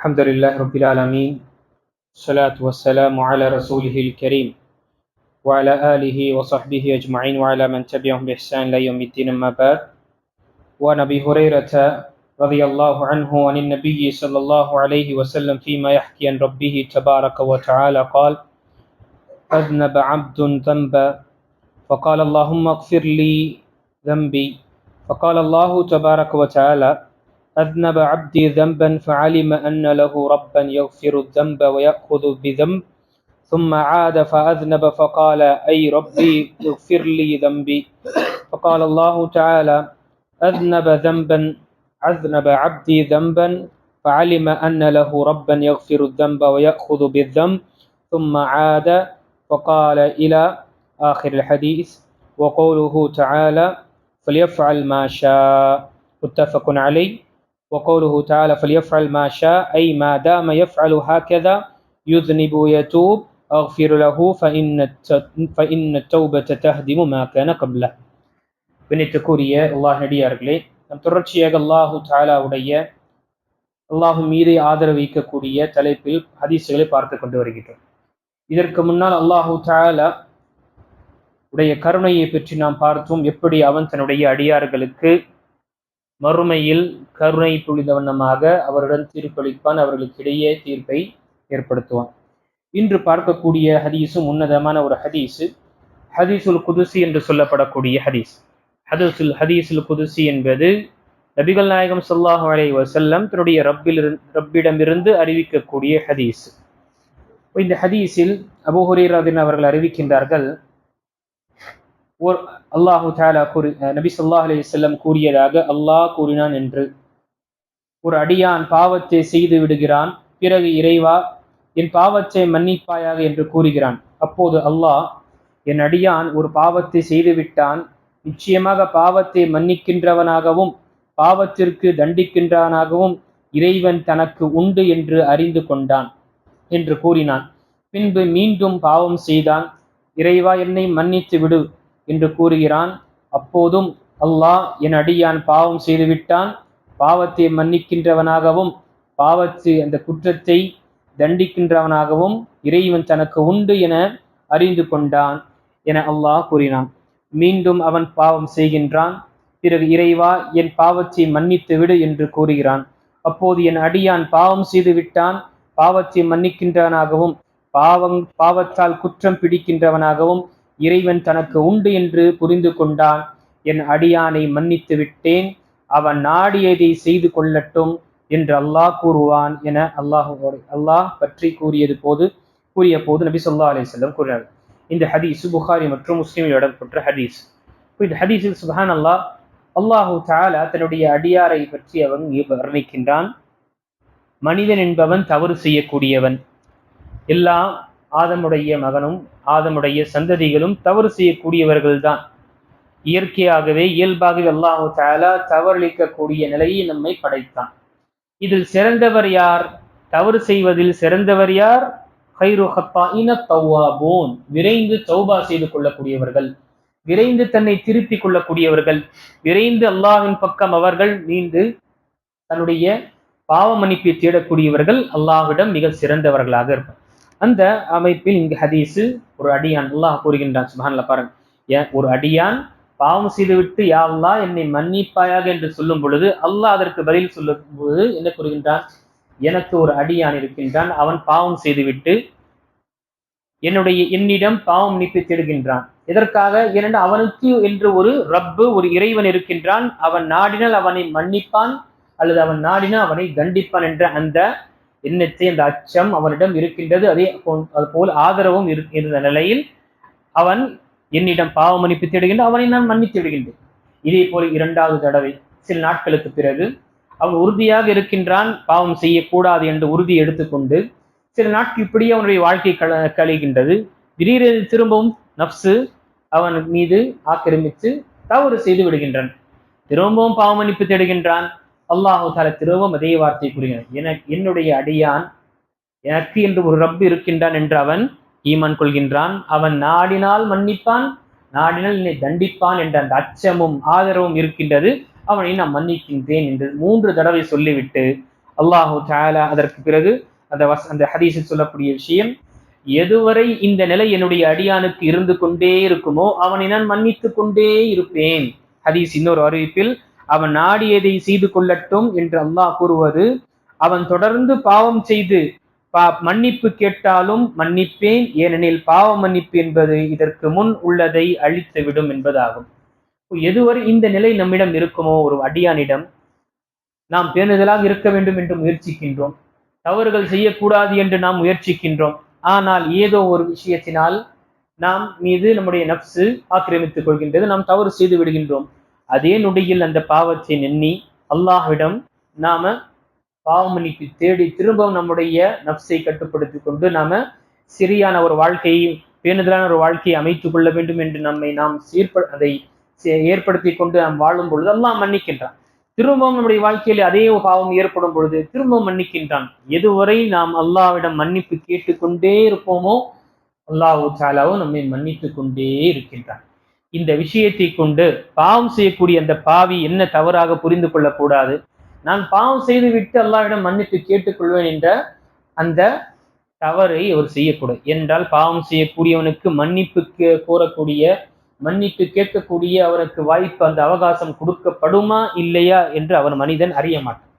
الحمد لله رب العالمين الصلاة والسلام على رسوله الكريم وعلى آله وصحبه أجمعين وعلى من تبعهم بإحسان إلى يوم الدين أما بعد. وعن أبي هريرة رضي الله عنه عن النبي صلى الله عليه وسلم فيما يحكي عن ربه تبارك وتعالى قال: أذنب عبد ذنبا فقال اللهم اغفر لي ذنبي، فقال الله تبارك وتعالى: أذنب عبدي ذنبا فعلم أن له ربا يغفر الذنب ويأخذ بذنب، ثم عاد فأذنب فقال: أي ربي اغفر لي ذنبي، فقال الله تعالى: أذنب عبدي ذنبا فعلم أن له ربا يغفر الذنب ويأخذ بالذنب، ثم عاد فقال إلى آخر الحديث. وقوله تعالى: فليفعل ما شاء، متفق عليه. وقوله تعالى: فليفعل ما شاء أي ما دام يفعل هكذا يذنب ويتوب أغفر له فإن التوبة تهدم ما كان قبله. பின்னிட்டுக்குரிய அல்லாஹ் நடிகார்களே, நம் தொடர்ச்சியாக அல்லாஹு தாலாவுடைய அல்லாஹு மீது ஆதரவு வைக்கக்கூடிய தலைப்பில் ஹதீஸ்களை பார்த்து கொண்டு வருகின்றோம். இதற்கு முன்னால் அல்லாஹு தாலா உடைய கருணையை பற்றி நாம் பார்த்தோம். எப்படி அவன் தன்னுடைய அடியார்களுக்கு மறுமையில் கருணை பொழிந்த வண்ணமாக அவருடன் தீர்ப்பளிப்பான், அவர்களுக்கிடையே தீர்ப்பை ஏற்படுத்துவான். இன்று பார்க்கக்கூடிய ஹதீஸும் உன்னதமான ஒரு ஹதீஸு, ஹதீஸுல் குதுசி என்று சொல்லப்படக்கூடிய ஹதீஸ். ஹதீஸுல் குதுசி என்பது நபிகள் நாயகம் ஸல்லல்லாஹு அலைஹி வஸல்லம் தன்னுடைய ரப்பிடமிருந்து அறிவிக்கக்கூடிய ஹதீஸ். இந்த ஹதீஸில் அபூ ஹுரைரா அவர்கள் அறிவிக்கின்றார்கள், அல்லாஹு தஆலா நபி ஸல்லல்லாஹு அலைஹி வஸல்லம் கூறியதாக அல்லாஹ் கூறினான் என்று. ஒரு அடியான் பாவத்தை செய்து விடுகிறான், பிறகு இறைவா என் பாவத்தை மன்னிப்பாயாக என்று கூறுகிறான். அப்போது அல்லாஹ், என் அடியான் ஒரு பாவத்தை செய்து விட்டான், நிச்சயமாக பாவத்தை மன்னிக்கின்றவனாகவும் பாவத்திற்கு தண்டிக்கின்றவனாகவும் இறைவன் தனக்கு உண்டு என்று அறிந்து கொண்டான் என்று கூறினான். பின்பு மீண்டும் பாவம் செய்தான், இறைவா என்னை மன்னித்து விடு என்று கூறுகிறான். அப்போதும் அல்லாஹ், என் அடியான் பாவம் செய்துவிட்டான், பாவத்தை மன்னிக்கின்றவனாகவும் பாவத்தை அந்த குற்றத்தை தண்டிக்கின்றவனாகவும் இறைவன் தனக்கு உண்டு என அறிந்து கொண்டான் என அல்லாஹ் கூறினான். மீண்டும் அவன் பாவம் செய்கின்றான், பிறகு இறைவா என் பாவத்தை மன்னித்து விடு என்று கூறுகிறான். அப்போது என் அடியான் பாவம் செய்து விட்டான், பாவத்தை மன்னிக்கின்றவனாகவும் பாவத்தால் குற்றம் பிடிக்கின்றவனாகவும் இறைவன் தனக்கு உண்டு என்று புரிந்து கொண்டான். என் அடியானை மன்னித்து விட்டேன், அவன் நாடியதை செய்து கொள்ளட்டும் என்று அல்லாஹ் கூறுவான் என அல்லாஹ் பற்றி கூறிய போது நபி ஸல்லல்லாஹு அலைஹி வஸல்லம் கூறினார். இந்த ஹதீஸ் புகாரி மற்றும் முஸ்லிமில் இடம்பெற்ற ஹதீஸ். இந்த ஹதீஸில் சுப்ஹானல்லாஹ், அல்லாஹு தஆலா தன்னுடைய அடியாரை பற்றி அவன் வர்ணிக்கின்றான். மனிதன் என்பவன் தவறு செய்யக்கூடியவன். எல்லா ஆதமுடைய மகனும் ஆதமுடைய சந்ததிகளும் தவறு செய்யக்கூடியவர்கள் தான். இயற்கையாகவே இயல்பாகவே அல்லாஹு தஆலா தவறளிக்கக்கூடிய நிலையை நம்மை படைத்தான். இதில் சிறந்தவர் யார்? தவறு செய்வதில் சிறந்தவர் யார்? கைரு ஹத்தாயின தவ்வாபூன், விரைந்து தௌபா செய்து கொள்ளக்கூடியவர்கள், விரைந்து தன்னை திருப்பிக் கொள்ளக்கூடியவர்கள், விரைந்து அல்லாஹ்வின் பக்கம் அவர்கள் மீண்டு தன்னுடைய பாவ மன்னிப்பை தேடக்கூடியவர்கள் அல்லாஹ்விடம் மிக சிறந்தவர்களாக இருப்பார். அந்த அமைப்பில் இங்கு ஹதீஸு ஒரு அடியான் அல்லாஹ் கூறுகின்றான். சுப்ஹானல்லாஹ், பாருங்க, ஒரு அடியான் பாவம் செய்துவிட்டு யா அல்லாஹ் என்னை மன்னிப்பாயாக என்று சொல்லும் பொழுது அல்லாஹ் அதற்கு பதில் சொல்லும் பொழுது என்ன கூறுகின்றான்? எனக்கு ஒரு அடியான் இருக்கின்றான், அவன் பாவம் செய்துவிட்டு என்னிடம் பாவம் மன்னிப்பை தேடுகின்றான். எதற்காக? ஏனென்றால் அவனுக்கு என்று ஒரு ரப்பு, ஒரு இறைவன் இருக்கின்றான். அவன் நாடினால் அவனை மன்னிப்பான், அல்லது அவன் நாடினால் அவனை தண்டிப்பான் என்ற அந்த எண்ணத்தை, அந்த அச்சம் அவனிடம் இருக்கின்றது. அதுபோல் ஆதரவும் இருந்த நிலையில் அவன் என்னிடம் பாவ மன்னிப்பு தேடுகின்ற, அவனை நான் மன்னித்து விடுகின்றேன். இதே போல் இரண்டாவது தடவை சில நாட்களுக்கு பிறகு அவன் உறுதியாக இருக்கின்றான், பாவம் செய்யக்கூடாது என்று உறுதி எடுத்துக்கொண்டு சில நாட்கள் இப்படியே அவனுடைய வாழ்க்கை கழிகின்றது. திடீரென திரும்பவும் நப்சு அவன் மீது ஆக்கிரமித்து தவறு செய்து விடுகின்றான். திரும்பவும் பாவ மன்னிப்பு தேடுகின்றான். அல்லாஹு தஆலா திரும்பவும் அதே வார்த்தை கூறுகிறான், என்னுடைய அடியான் எனக்கு என்று ஒரு ரப்பு இருக்கின்றான் என்று அவன் ஈமான் கொள்கின்றான். அவன் நாடினால் மன்னிப்பான், நாடினால் என்னை தண்டிப்பான் என்ற அந்த அச்சமும் ஆதரவும் இருக்கின்றது. அவனை நான் மன்னிக்கின்றேன் என்று 3 தடவை சொல்லிவிட்டு அல்லாஹு தஆலா அதற்கு பிறகு அந்த ஹதீஸில் சொல்லக்கூடிய விஷயம், எதுவரை இந்த நிலை என்னுடைய அடியானுக்கு இருந்து கொண்டே இருக்குமோ அவனை நான் மன்னித்து கொண்டே இருப்பேன். ஹதீஸ் இன்னொரு அறிவிப்பில், அவன் நாடியதை செய்து கொள்ளட்டும் என்று அல்லாஹ் கூறுவது, அவன் தொடர்ந்து பாவம் செய்து மன்னிப்பு கேட்டாலும் மன்னிப்பேன், ஏனெனில் பாவ மன்னிப்பு என்பது இதற்கு முன் உள்ளதை அழித்துவிடும் என்பதாகும். எதுவரை இந்த நிலை நம்மிடம் இருக்குமோ, ஒரு அடியானிடம் நாம் பேணுதலாக இருக்க வேண்டும் என்று முயற்சிக்கின்றோம், தவறுகள் செய்யக்கூடாது என்று நாம் முயற்சிக்கின்றோம், ஆனால் ஏதோ ஒரு விஷயத்தினால் நாம் மீது நம்முடைய நப்சு ஆக்கிரமித்துக் கொள்கின்றது, நாம் தவறு செய்து விடுகின்றோம். அதே நொடியில் அந்த பாவத்தை எண்ணி அல்லாஹ்விடம் நாம பாவ மன்னிப்பு தேடி திரும்பவும் நம்முடைய நப்சை கட்டுப்படுத்தி கொண்டு நாம சரியான ஒரு வாழ்க்கையை, பேணுதலான ஒரு வாழ்க்கையை அமைத்துக் கொள்ள வேண்டும் என்று நாம் அதை ஏற்படுத்தி கொண்டு நாம் வாழும் பொழுது அல்லாஹ் மன்னிக்கின்றான். திரும்பவும் நம்முடைய வாழ்க்கையில் அதே பாவம் ஏற்படும் பொழுது திரும்பவும் மன்னிக்கின்றான். எதுவரை நாம் அல்லாஹ்விடம் மன்னிப்பு கேட்டுக்கொண்டே இருப்போமோ அல்லாஹு தஆலாவும் நம்மை மன்னித்து கொண்டே இருக்கின்றான். இந்த விஷயத்தை கொண்டு பாவம் செய்யக்கூடிய அந்த பாவி என்ன தவறாக புரிந்து கொள்ளக்கூடாது, நான் பாவம் செய்துவிட்டு அல்லாஹ்விடம் மன்னிப்பு கேட்டுக்கொள்வேன் என்ற அந்த தவறை அவர் செய்யக்கூடாது. என்றால் பாவம் செய்யக்கூடியவனுக்கு மன்னிப்பு கோரக்கூடிய, மன்னிப்பு கேட்கக்கூடிய அவனுக்கு வாய்ப்பு, அந்த அவகாசம் கொடுக்கப்படுமா இல்லையா என்று அவன் மனிதன் அறிய மாட்டான்.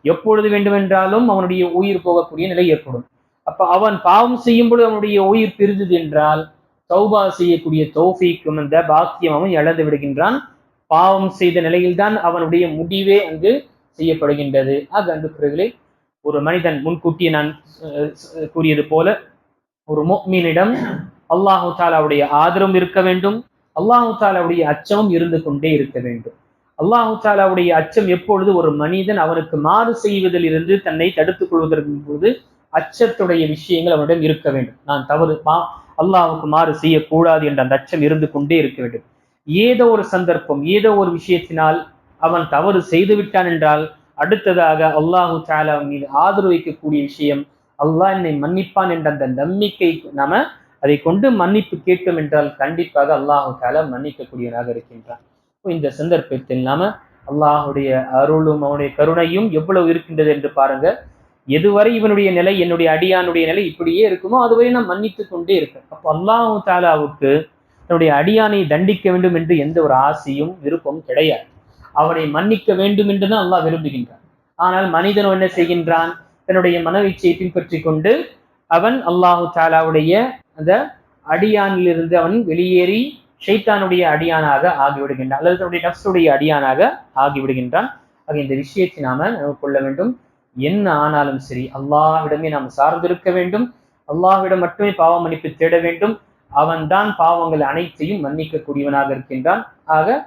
எப்பொழுது வேண்டுமென்றாலும் அவனுடைய உயிர் போகக்கூடிய நிலை ஏற்படும். அப்ப அவன் பாவம் செய்யும் பொழுது அவனுடைய உயிர் பிரிந்தது என்றால் தௌபா செய்யக்கூடிய தௌஃபீக்கும் அந்த பாக்கியம் அவன் இழந்து விடுகின்றான். பாவம் செய்த நிலையில்தான் அவனுடைய முடிவே அங்கு செய்யப்படுகின்றது. ஆக அன்புக்குரியவர்களே, ஒரு மனிதன் முன்கூட்டியே நான் கூறியது போல ஒரு முஃமினிடம் அல்லாஹு தஆலாவுடைய ஆதரவும் இருக்க வேண்டும், அல்லாஹு தஆலாவுடைய அச்சமும் இருந்து கொண்டே இருக்க வேண்டும். அல்லாஹு தஆலாவுடைய அச்சம் எப்பொழுது ஒரு மனிதன் அவனுக்கு மாறு செய்வதில் இருந்து தன்னை தடுத்துக் கொள்வதற்கு போது அச்சத்துடைய விஷயங்கள் அவனிடம் இருக்க வேண்டும். நான் தவறு அல்லாஹுக்கு மாறு செய்யக்கூடாது என்ற அந்த அச்சம் இருந்து கொண்டே இருக்க வேண்டும். ஏதோ ஒரு சந்தர்ப்பம், ஏதோ ஒரு விஷயத்தினால் அவன் தவறு செய்து விட்டான் என்றால் அடுத்ததாக அல்லாஹு தஆலா மீது ஆதரவு வைக்கக்கூடிய விஷயம், அல்லாஹ் என்னை மன்னிப்பான் என்ற அந்த நம்பிக்கை நாம அதை கொண்டு மன்னிப்பு கேட்கும் என்றால் கண்டிப்பாக அல்லாஹு தஆலா மன்னிக்கக்கூடியவனாக இருக்கின்றான். இந்த சந்தர்ப்பத்தில் நாம அல்லாஹுடைய அருளும் அவனுடைய கருணையும் எவ்வளவு இருக்கின்றது என்று பாருங்க. எதுவரை இவனுடைய நிலை, என்னுடைய அடியானுடைய நிலை இப்படியே இருக்குமோ அதுவரை நான் மன்னித்து கொண்டே இருக்கேன். அப்போ அல்லாஹு தஆலாவுக்கு தன்னுடைய அடியானை தண்டிக்க வேண்டும் என்று எந்த ஒரு ஆசையும் விருப்பமும் கிடையாது. அவனை மன்னிக்க வேண்டும் என்றுதான் அல்லாஹ் விரும்புகின்றான். ஆனால் மனிதன் என்ன செய்கின்றான், தன்னுடைய மனவீச்சையை பின்பற்றி கொண்டு அவன் அல்லாஹு தஆலாவுடைய அந்த அடியானிலிருந்து அவன் வெளியேறி ஷைத்தானுடைய அடியானாக ஆகிவிடுகின்றான், அல்லது தன்னுடைய நஃப்ஸுடைய அடியானாக ஆகிவிடுகின்றான். ஆக இந்த விஷயத்தை நாம கொள்ள வேண்டும். என்ன ஆனாலும் சரி அல்லாஹ்விடமே நாம் சார்ந்திருக்க வேண்டும், அல்லாஹ்விடம் மட்டுமே பாவ மன்னிப்பு தேட வேண்டும். அவன்தான் பாவங்கள் அனைத்தையும் மன்னிக்கக்கூடியவனாக இருக்கின்றான். ஆக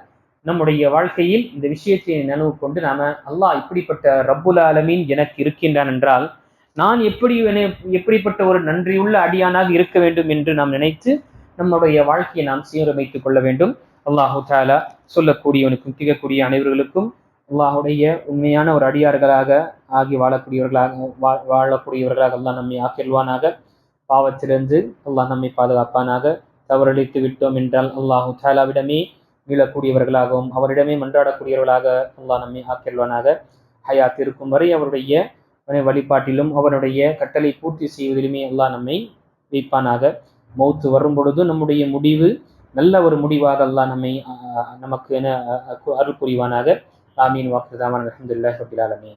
நம்முடைய வாழ்க்கையில் இந்த விஷயத்தை நினைவு கொண்டு நாம அல்லாஹ் இப்படிப்பட்ட ரப்புல் ஆலமீன் எனக்கு இருக்கின்றான் என்றால் நான் எப்படிப்பட்ட ஒரு நன்றியுள்ள அடியானாக இருக்க வேண்டும் என்று நாம் நினைத்து நம்முடைய வாழ்க்கையை நாம் சீரமைத்துக் கொள்ள வேண்டும். அல்லாஹு தஆலா சொல்லக்கூடியவனுக்கும் கேட்கக்கூடிய அனைவர்களுக்கும் அல்லாஹுடைய உண்மையான ஒரு அடியார்களாக ஆகி வாழக்கூடியவர்களாக அல்லாஹ் நம்மை ஆக்கிடுவானாக. பாவத்திலிருந்து அல்லாஹ் நம்மை பாதுகாப்பானாக. தவறளித்து விட்டோம் என்றால் அல்லாஹு தஆலாவிடமே மீளக்கூடியவர்களாகவும் அவரிடமே மன்றாடக்கூடியவர்களாக அல்லாஹ் நம்மை ஆக்கிடுவானாக. ஹயாத் இருக்கும் வரை அவருடைய வழிபாட்டிலும் அவருடைய கட்டளை பூர்த்தி செய்வதிலுமே அல்லாஹ் நம்மை வைப்பானாக. மௌத்து வரும் பொழுது நம்முடைய முடிவு நல்ல ஒரு முடிவாக அல்லாஹ் நமக்கு என அருள் புரிவானாக. ஆமீன். வாக்குதாவான் அல்ஹம்துலில்லாஹி ரப்பில் ஆலமீன்.